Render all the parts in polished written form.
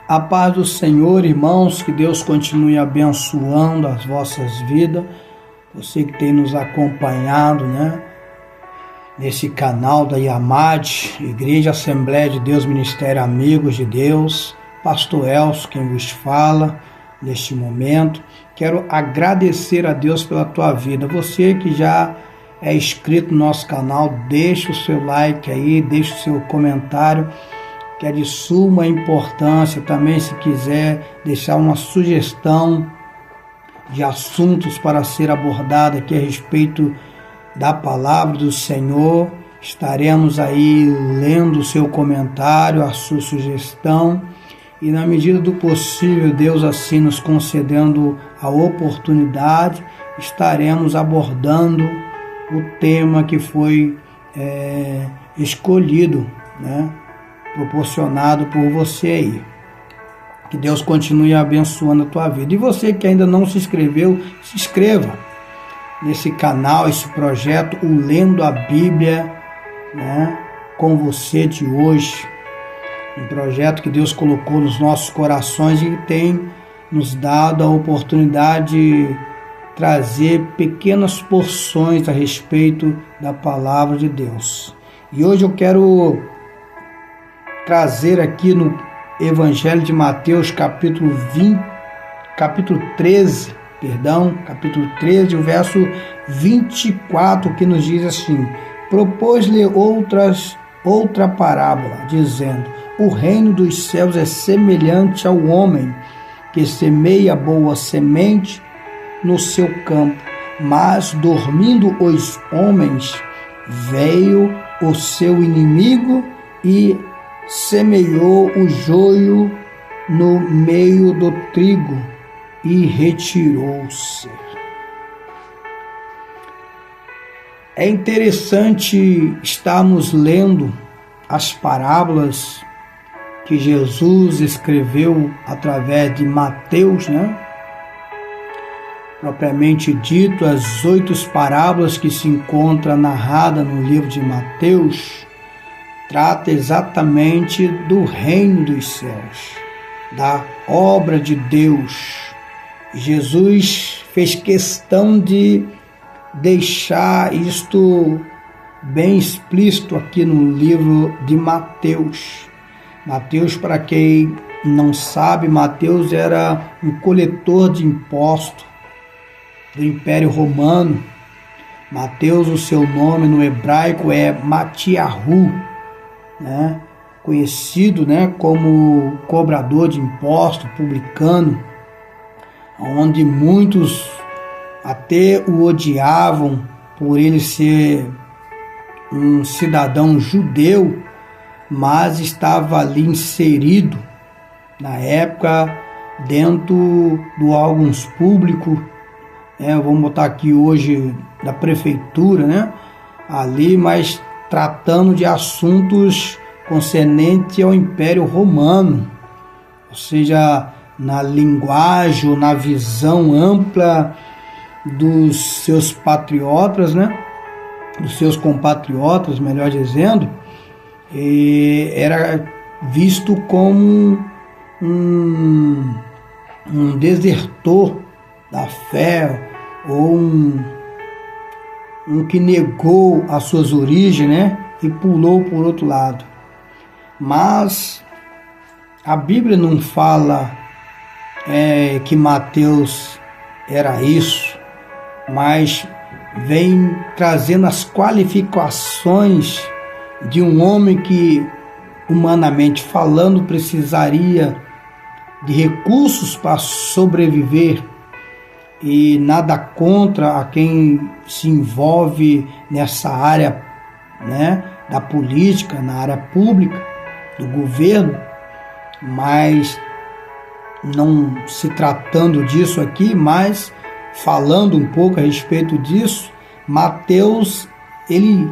A paz do Senhor, irmãos, que Deus continue abençoando as vossas vidas. Você que tem nos acompanhado, nesse canal da IAMAD, Igreja Assembleia de Deus, Ministério Amigos de Deus, Pastor Elcio, quem vos fala neste momento. Quero agradecer a Deus pela tua vida. Você que já é inscrito no nosso canal, deixa o seu like aí, deixa o seu comentário, que é de suma importância. Também, se quiser deixar uma sugestão de assuntos para ser abordado aqui a respeito da palavra do Senhor, estaremos aí lendo o seu comentário, a sua sugestão, e na medida do possível, Deus assim nos concedendo a oportunidade, estaremos abordando o tema que foi escolhido, proporcionado por você aí. Que Deus continue abençoando a tua vida. E você que ainda não se inscreveu, se inscreva nesse canal, esse projeto, o Lendo a Bíblia, com você de hoje. Um projeto que Deus colocou nos nossos corações e tem nos dado a oportunidade de trazer pequenas porções a respeito da palavra de Deus. E hoje eu quero trazer aqui no Evangelho de Mateus, capítulo 13, o verso 24, que nos diz assim: propôs-lhe outra parábola, dizendo: o reino dos céus é semelhante ao homem que semeia boa semente no seu campo, mas dormindo os homens, veio o seu inimigo e semeou o joio no meio do trigo e retirou-se. É interessante estarmos lendo as parábolas que Jesus escreveu através de Mateus, propriamente dito, as 8 parábolas que se encontram narradas no livro de Mateus, trata exatamente do reino dos céus, da obra de Deus. Jesus fez questão de deixar isto bem explícito aqui no livro de Mateus. Mateus, para quem não sabe, Mateus era um coletor de impostos do Império Romano. Mateus, o seu nome no hebraico é Matiahu, conhecido como cobrador de impostos, publicano, onde muitos até o odiavam por ele ser um cidadão judeu, mas estava ali inserido na época dentro do órgãos públicos, vamos botar aqui hoje da prefeitura, ali, mas tratando de assuntos concernentes ao Império Romano, ou seja, na linguagem, na visão ampla dos seus patriotas, dos seus compatriotas, melhor dizendo, era visto como um desertor da fé, ou um que negou as suas origens, e pulou por outro lado. Mas a Bíblia não fala que Mateus era isso, mas vem trazendo as qualificações de um homem que, humanamente falando, precisaria de recursos para sobreviver, e nada contra a quem se envolve nessa área, da política, na área pública, do governo, mas não se tratando disso aqui, mas falando um pouco a respeito disso, Mateus, ele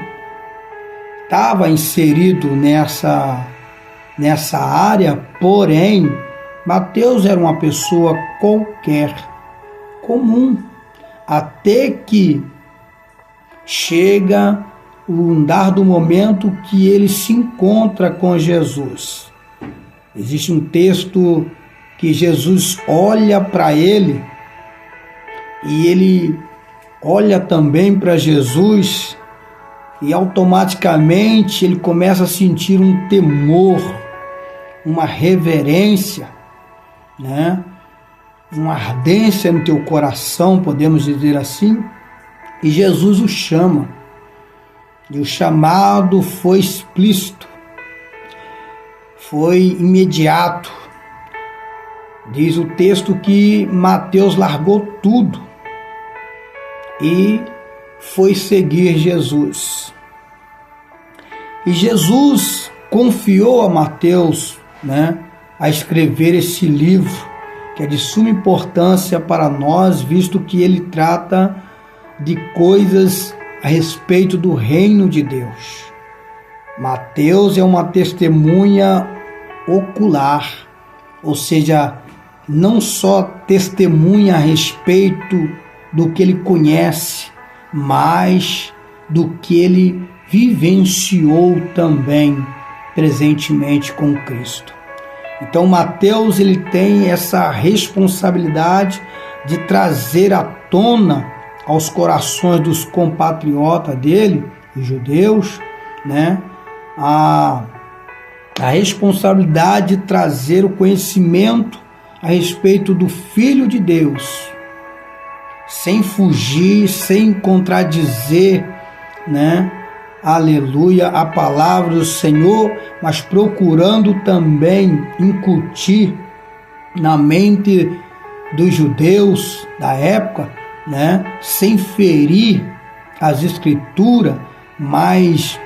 estava inserido nessa área, porém, Mateus era uma pessoa qualquer, comum, até que chega um dado momento que ele se encontra com Jesus. Existe um texto que Jesus olha para ele e ele olha também para Jesus e automaticamente ele começa a sentir um temor, uma reverência, né? Uma ardência no teu coração, podemos dizer assim, e Jesus o chama. E o chamado foi explícito, foi imediato. Diz o texto que Mateus largou tudo e foi seguir Jesus. E Jesus confiou a Mateus, né, a escrever esse livro, que é de suma importância para nós, visto que ele trata de coisas a respeito do reino de Deus. Mateus é uma testemunha ocular, ou seja, não só testemunha a respeito do que ele conhece, mas do que ele vivenciou também presentemente com Cristo. Então Mateus ele tem essa responsabilidade de trazer à tona aos corações dos compatriotas dele, os judeus, né, a responsabilidade de trazer o conhecimento a respeito do Filho de Deus, sem fugir, sem contradizer, né, aleluia, a palavra do Senhor, mas procurando também incutir na mente dos judeus da época, né, sem ferir as escrituras, mas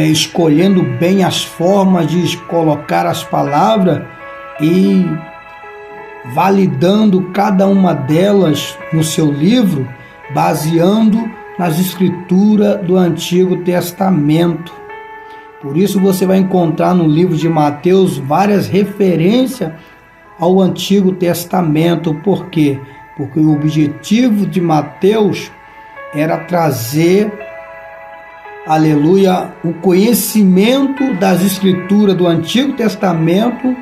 escolhendo bem as formas de colocar as palavras e validando cada uma delas no seu livro, baseando nas escrituras do Antigo Testamento. Por isso você vai encontrar no livro de Mateus várias referências ao Antigo Testamento. Por quê? Porque o objetivo de Mateus era trazer, aleluia, o conhecimento das escrituras do Antigo Testamento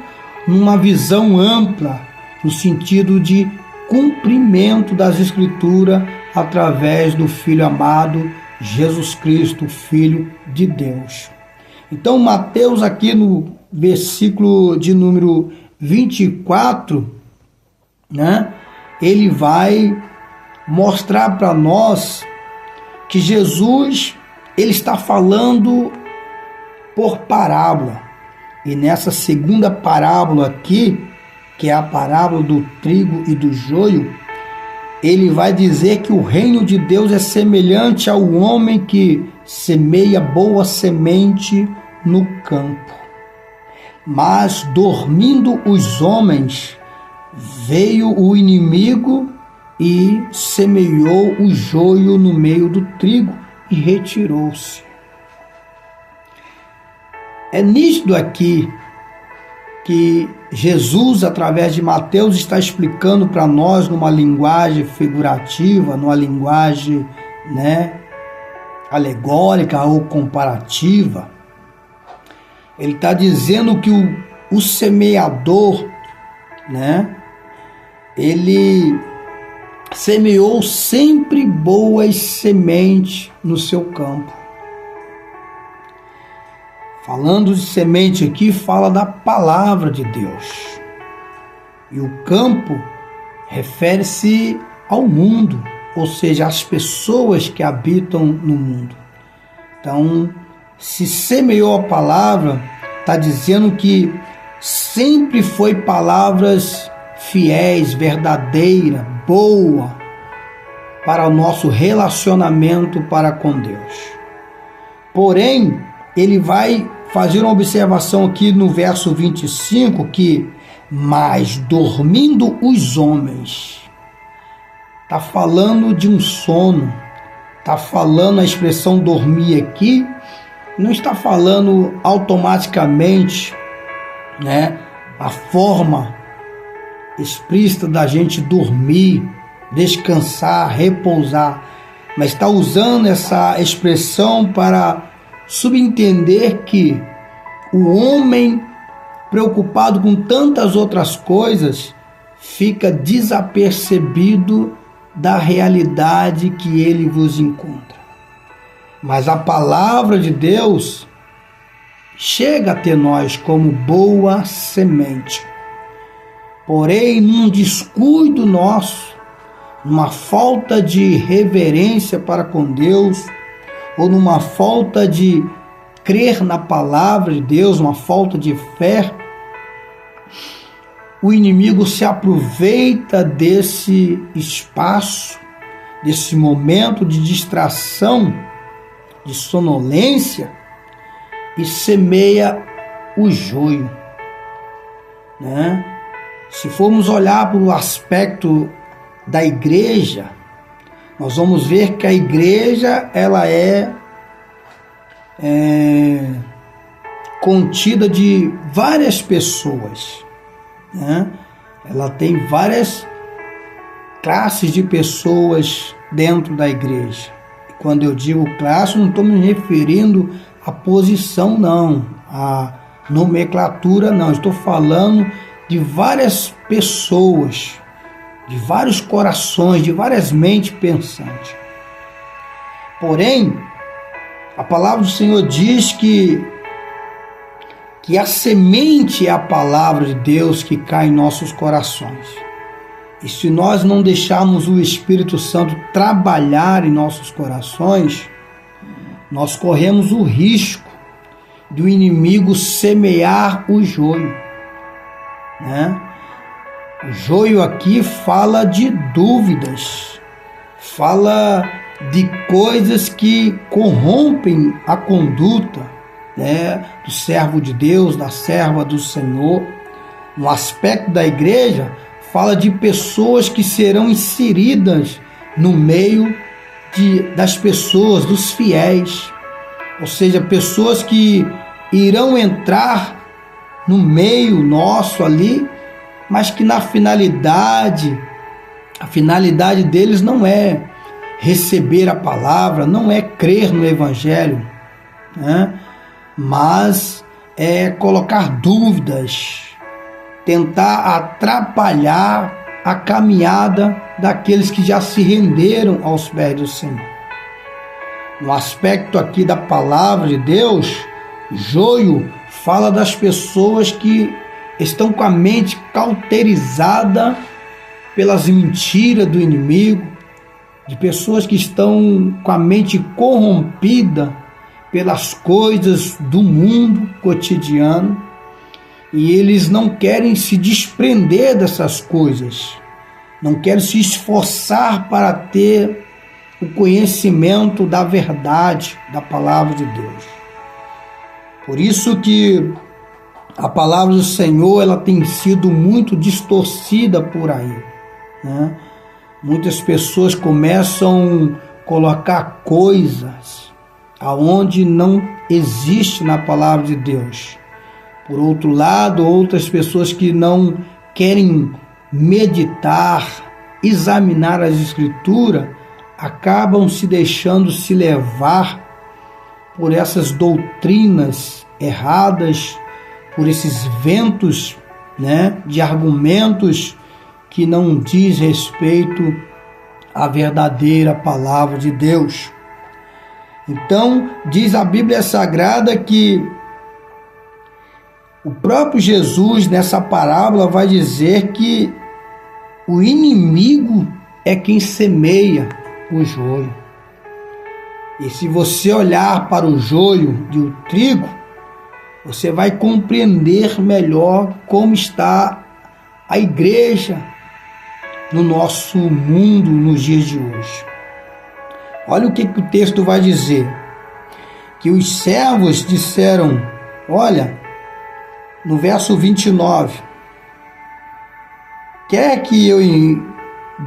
numa visão ampla, no sentido de cumprimento das escrituras através do Filho amado, Jesus Cristo, Filho de Deus. Então Mateus aqui no versículo de número 24, né, ele vai mostrar para nós que Jesus ele está falando por parábola. E nessa segunda parábola aqui, que é a parábola do trigo e do joio, ele vai dizer que o reino de Deus é semelhante ao homem que semeia boa semente no campo. Mas dormindo os homens, veio o inimigo e semeou o joio no meio do trigo e retirou-se. É nítido aqui que Jesus, através de Mateus, está explicando para nós numa linguagem figurativa, numa linguagem, né, alegórica ou comparativa. Ele está dizendo que o semeador, né, ele semeou sempre boas sementes no seu campo. Falando de semente aqui, fala da palavra de Deus. E o campo refere-se ao mundo, ou seja, às pessoas que habitam no mundo. Então, se semeou a palavra, está dizendo que sempre foi palavras fiéis, verdadeira, boa, para o nosso relacionamento para com Deus. Porém, ele vai fazer uma observação aqui no verso 25, que mas dormindo os homens, está falando de um sono, está falando a expressão dormir aqui, não está falando automaticamente, né, a forma explícita da gente dormir, descansar, repousar, mas está usando essa expressão para subentender que o homem preocupado com tantas outras coisas, fica desapercebido da realidade que ele vos encontra. Mas a palavra de Deus chega até nós como boa semente. Porém, num descuido nosso, numa falta de reverência para com Deus, ou numa falta de crer na palavra de Deus, uma falta de fé, o inimigo se aproveita desse espaço, desse momento de distração, de sonolência, e semeia o joio, né? Se formos olhar para o aspecto da igreja, nós vamos ver que a igreja ela é contida de várias pessoas, né? Ela tem várias classes de pessoas dentro da igreja. E quando eu digo classe, não estou me referindo à posição, não, à nomenclatura, não. Estou falando de várias pessoas, de vários corações, de várias mentes pensantes. Porém, a palavra do Senhor diz que a semente é a palavra de Deus que cai em nossos corações. E se nós não deixarmos o Espírito Santo trabalhar em nossos corações, nós corremos o risco do inimigo semear o joio, né? O joio aqui fala de dúvidas, fala de coisas que corrompem a conduta, né, do servo de Deus, da serva do Senhor. No aspecto da igreja, fala de pessoas que serão inseridas no meio das pessoas, dos fiéis, ou seja, pessoas que irão entrar no meio nosso ali, mas que a finalidade deles não é receber a palavra, não é crer no Evangelho, né? Mas é colocar dúvidas, tentar atrapalhar a caminhada daqueles que já se renderam aos pés do Senhor. No aspecto aqui da palavra de Deus, joio fala das pessoas que estão com a mente cauterizada pelas mentiras do inimigo, de pessoas que estão com a mente corrompida pelas coisas do mundo cotidiano, e eles não querem se desprender dessas coisas, não querem se esforçar para ter o conhecimento da verdade da palavra de Deus. Por isso que a palavra do Senhor ela tem sido muito distorcida por aí, né? Muitas pessoas começam a colocar coisas aonde não existe na palavra de Deus. Por outro lado, outras pessoas que não querem meditar, examinar as Escrituras, acabam se deixando se levar por essas doutrinas erradas, por esses ventos, né, de argumentos que não diz respeito à verdadeira palavra de Deus. Então, diz a Bíblia Sagrada que o próprio Jesus, nessa parábola, vai dizer que o inimigo é quem semeia o joio. E se você olhar para o joio e o trigo, você vai compreender melhor como está a igreja no nosso mundo nos dias de hoje. Olha o que o texto vai dizer. Que os servos disseram, olha, no verso 29, quer que eu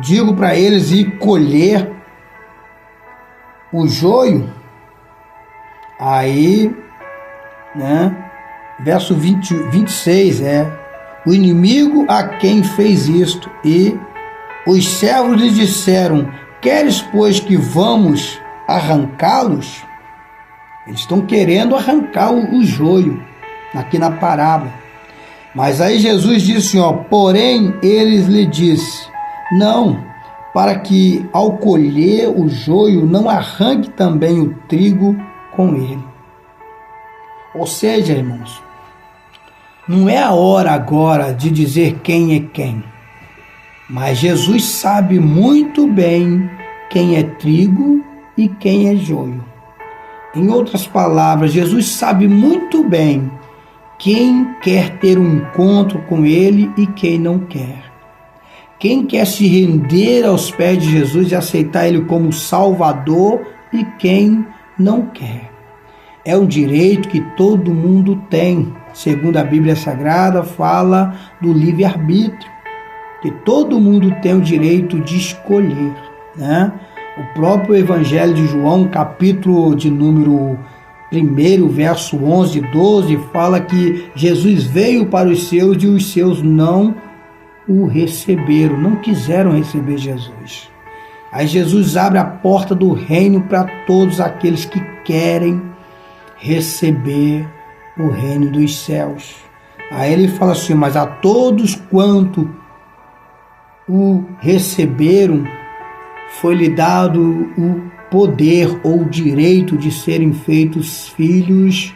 digo para eles ir colher o joio? Aí, né, verso 26 o inimigo a quem fez isto, e os servos lhe disseram, queres, pois, que vamos arrancá-los? Eles estão querendo arrancar o joio, aqui na parábola. Mas aí Jesus disse, porém eles lhe disse, não, para que ao colher o joio não arranque também o trigo com ele. Ou seja, irmãos, não é a hora agora de dizer quem é quem, mas Jesus sabe muito bem quem é trigo e quem é joio. Em outras palavras, Jesus sabe muito bem quem quer ter um encontro com ele e quem não quer. Quem quer se render aos pés de Jesus e aceitar ele como Salvador e quem não quer. É um direito que todo mundo tem. Segundo a Bíblia Sagrada, fala do livre-arbítrio, que todo mundo tem o direito de escolher, né? O próprio Evangelho de João, capítulo de número 1, verso 11 e 12, fala que Jesus veio para os seus e os seus não o receberam, não quiseram receber Jesus. Aí Jesus abre a porta do reino para todos aqueles que querem receber o reino dos céus. Aí ele fala assim, mas a todos quanto o receberam, foi-lhe dado o poder ou o direito de serem feitos filhos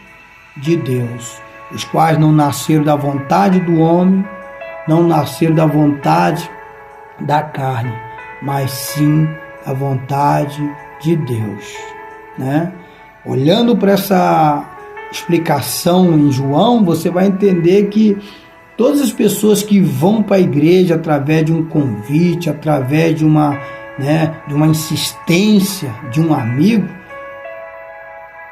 de Deus, os quais não nasceram da vontade do homem, não nasceram da vontade da carne, mas sim da vontade de Deus, né? Olhando para essa explicação em João, você vai entender que todas as pessoas que vão para a igreja através de um convite, através de uma insistência de um amigo,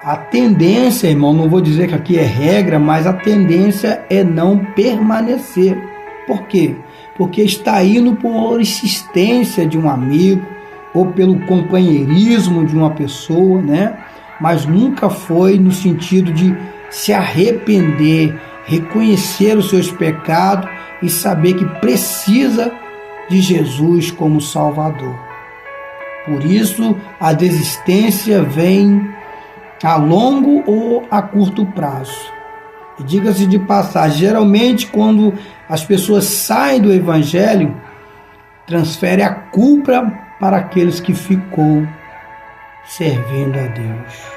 a tendência, irmão, não vou dizer que aqui é regra, mas a tendência é não permanecer. Por quê? Porque está indo por insistência de um amigo ou pelo companheirismo de uma pessoa, né? Mas nunca foi no sentido de se arrepender, reconhecer os seus pecados e saber que precisa de Jesus como Salvador. Por isso, a desistência vem a longo ou a curto prazo. E diga-se de passagem, geralmente quando as pessoas saem do Evangelho, transfere a culpa para aqueles que ficou servindo a Deus.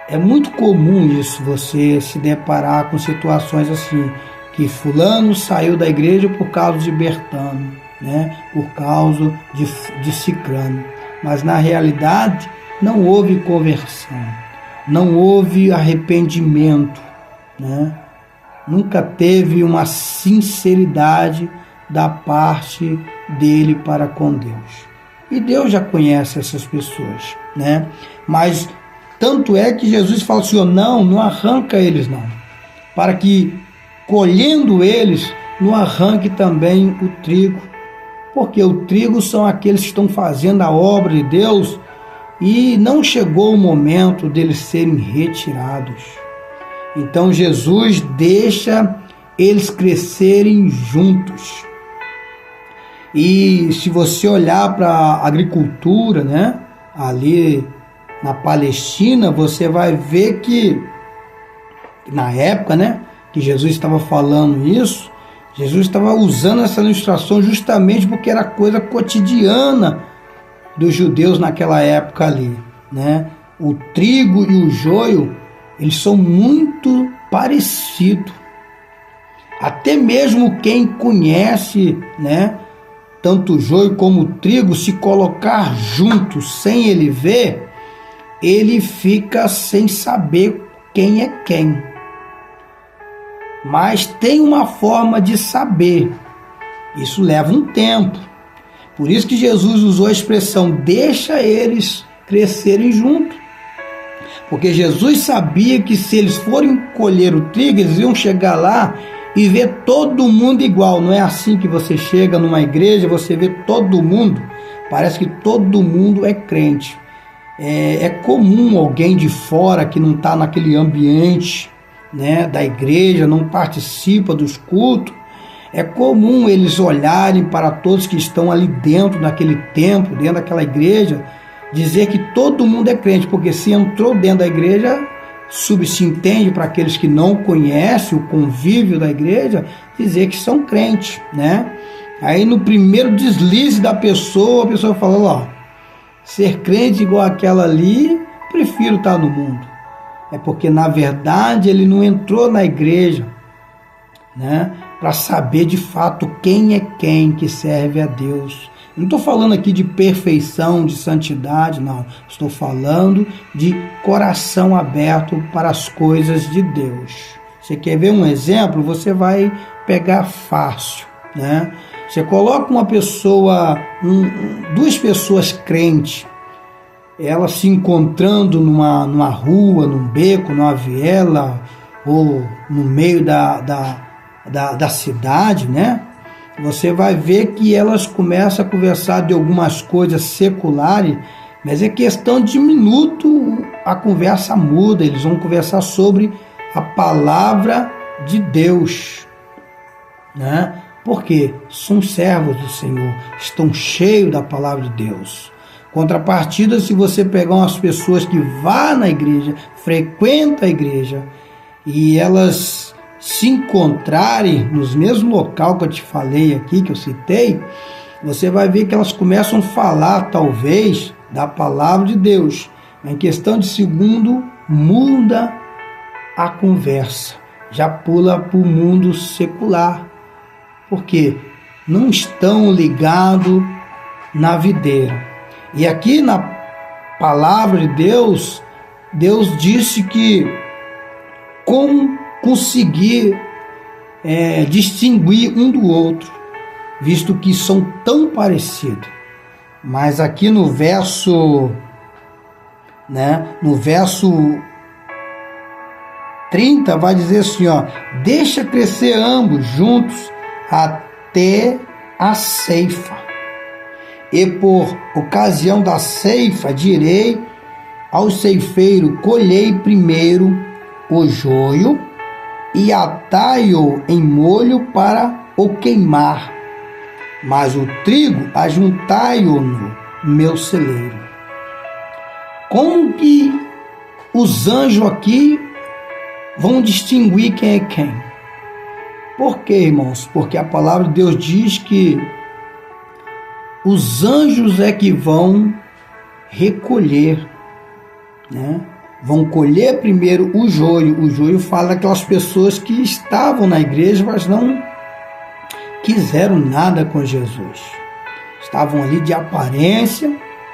É muito comum isso, você se deparar com situações assim, que fulano saiu da igreja por causa de Bertano, né? Por causa de Cicrano. Mas na realidade não houve conversão, não houve arrependimento, né? Nunca teve uma sinceridade da parte dele para com Deus. E Deus já conhece essas pessoas, né? Mas tanto é que Jesus fala assim, não arranca eles não, para que colhendo eles, não arranque também o trigo, porque o trigo são aqueles que estão fazendo a obra de Deus e não chegou o momento deles serem retirados. Então Jesus deixa eles crescerem juntos. E se você olhar para a agricultura, né, ali na Palestina, você vai ver que na época, né, que Jesus estava falando isso, Jesus estava usando essa ilustração justamente porque era coisa cotidiana dos judeus naquela época ali, né? O trigo e o joio, eles são muito parecidos. Até mesmo quem conhece, né, tanto o joio como o trigo, se colocar juntos sem ele ver, ele fica sem saber quem é quem. Mas tem uma forma de saber. Isso leva um tempo. Por isso que Jesus usou a expressão, deixa eles crescerem juntos. Porque Jesus sabia que se eles forem colher o trigo, eles iam chegar lá e ver todo mundo igual. Não é assim que você chega numa igreja, você vê todo mundo, parece que todo mundo é crente. É comum alguém de fora que não está naquele ambiente, né, da igreja, não participa dos cultos, é comum eles olharem para todos que estão ali dentro daquele templo, dentro daquela igreja, dizer que todo mundo é crente, porque se entrou dentro da igreja, subsintende para aqueles que não conhecem o convívio da igreja, dizer que são crentes, né? Aí no primeiro deslize da pessoa, a pessoa fala, ó, ser crente igual aquela ali, prefiro estar no mundo. É porque na verdade ele não entrou na igreja, né, para saber de fato quem é quem que serve a Deus. Não estou falando aqui de perfeição, de santidade, não. Estou falando de coração aberto para as coisas de Deus. Você quer ver um exemplo? Você vai pegar fácil, né? Você coloca uma pessoa, duas pessoas crentes, elas se encontrando numa rua, num beco, numa viela, ou no meio da cidade, né? Você vai ver que elas começam a conversar de algumas coisas seculares, mas é questão de minuto, a conversa muda, eles vão conversar sobre a palavra de Deus, né? Porque são servos do Senhor, estão cheios da palavra de Deus. Contrapartida, se você pegar umas pessoas que vão na igreja, frequentam a igreja, e elas se encontrarem nos mesmos local que eu te falei aqui, que eu citei, você vai ver que elas começam a falar, talvez, da palavra de Deus. Em questão de segundo, muda a conversa. Já pula para o mundo secular. Porque não estão ligados na videira. E aqui na palavra de Deus, Deus disse que como conseguir distinguir um do outro, visto que são tão parecidos. Mas aqui no verso 30 vai dizer assim, ó, deixa crescer ambos juntos até a ceifa. E por ocasião da ceifa direi ao ceifeiro, colhei primeiro o joio e atai-o em molho para o queimar, mas o trigo ajuntai-o no meu celeiro. Como que os anjos aqui vão distinguir quem é quem? Por quê, irmãos? Porque a palavra de Deus diz que os anjos é que vão recolher, né? Vão colher primeiro o joio. O joio fala daquelas pessoas que estavam na igreja, mas não quiseram nada com Jesus. Estavam ali de aparência,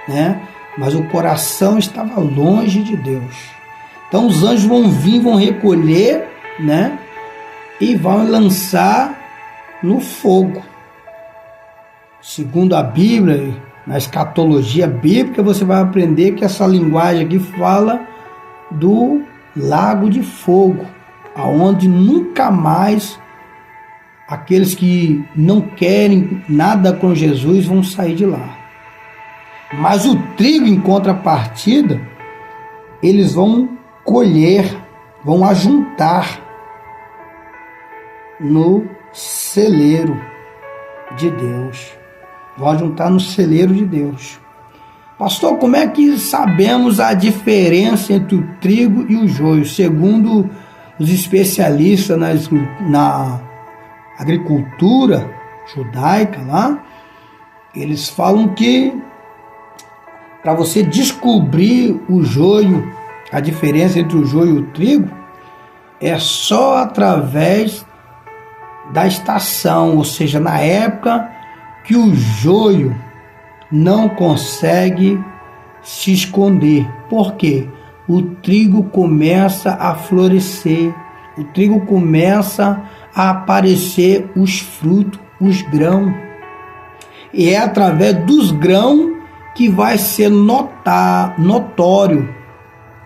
né? Mas o coração estava longe de Deus. Então os anjos vão vir, vão recolher, né? E vão lançar no fogo. Segundo a Bíblia, na escatologia bíblica, você vai aprender que essa linguagem aqui fala do lago de fogo, aonde nunca mais aqueles que não querem nada com Jesus vão sair de lá. Mas o trigo, em contrapartida, eles vão colher, vão ajuntar no celeiro de Deus. Vão ajuntar no celeiro de Deus. Pastor, como é que sabemos a diferença entre o trigo e o joio? Segundo os especialistas na agricultura judaica lá, eles falam que para você descobrir o joio, a diferença entre o joio e o trigo, é só através da estação, ou seja, na época que o joio não consegue se esconder. Por quê? O trigo começa a florescer, o trigo começa a aparecer os frutos, os grãos. E é através dos grãos que vai ser notório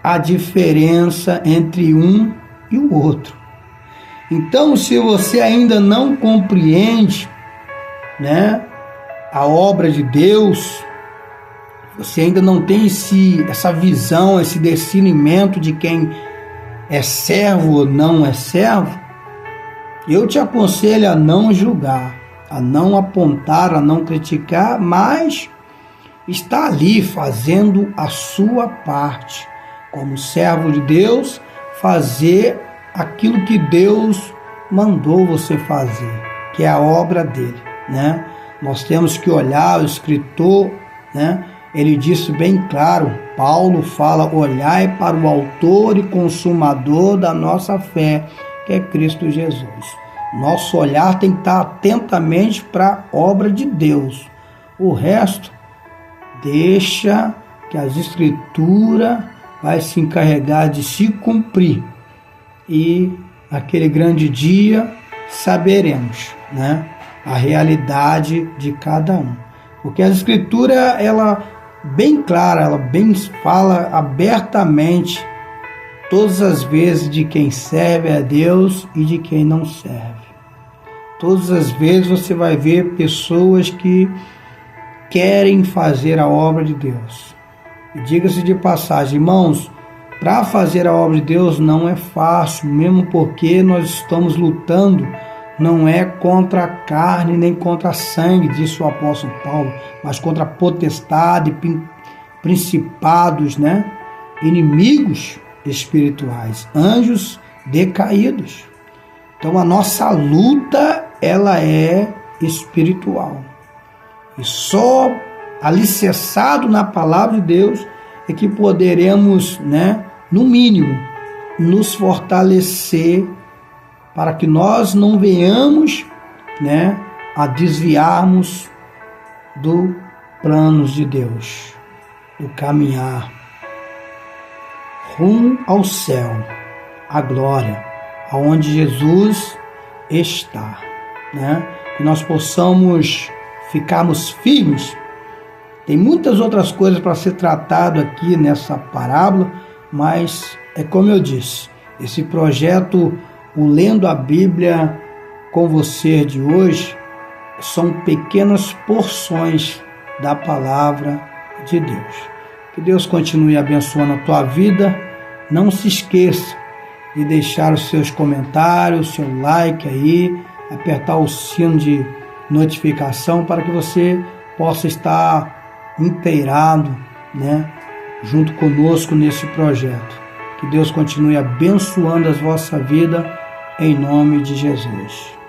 a diferença entre um e o outro. Então, se você ainda não compreende, né, a obra de Deus, você ainda não tem essa visão, esse discernimento de quem é servo ou não é servo, eu te aconselho a não julgar, a não apontar, a não criticar, mas está ali fazendo a sua parte, como servo de Deus, fazer aquilo que Deus mandou você fazer, que é a obra dele, né? Nós temos que olhar, o escritor, né? Ele disse bem claro, Paulo fala, olhai para o autor e consumador da nossa fé, que é Cristo Jesus. Nosso olhar tem que estar atentamente para a obra de Deus. O resto, deixa que as escrituras vai se encarregar de se cumprir. E naquele grande dia saberemos, né, a realidade de cada um. Porque a escritura, ela bem clara, ela bem fala abertamente todas as vezes de quem serve a Deus e de quem não serve. Todas as vezes você vai ver pessoas que querem fazer a obra de Deus. E diga-se de passagem, irmãos, para fazer a obra de Deus não é fácil, mesmo porque nós estamos lutando, não é contra a carne nem contra a sangue, disse o apóstolo Paulo, mas contra a potestade, principados, né? Inimigos espirituais, anjos decaídos. Então a nossa luta, ela é espiritual. E só alicerçado na palavra de Deus é que poderemos, né, no mínimo, nos fortalecer para que nós não venhamos, né, a desviarmos do planos de Deus, do caminhar rumo ao céu, à glória, aonde Jesus está, né? Que nós possamos ficarmos firmes. Tem muitas outras coisas para ser tratado aqui nessa parábola, mas é como eu disse, esse projeto, o Lendo a Bíblia com você de hoje, são pequenas porções da palavra de Deus. Que Deus continue abençoando a tua vida. Não se esqueça de deixar os seus comentários, seu like aí, apertar o sino de notificação para que você possa estar inteirado, né, junto conosco nesse projeto. Que Deus continue abençoando a vossa vida em nome de Jesus.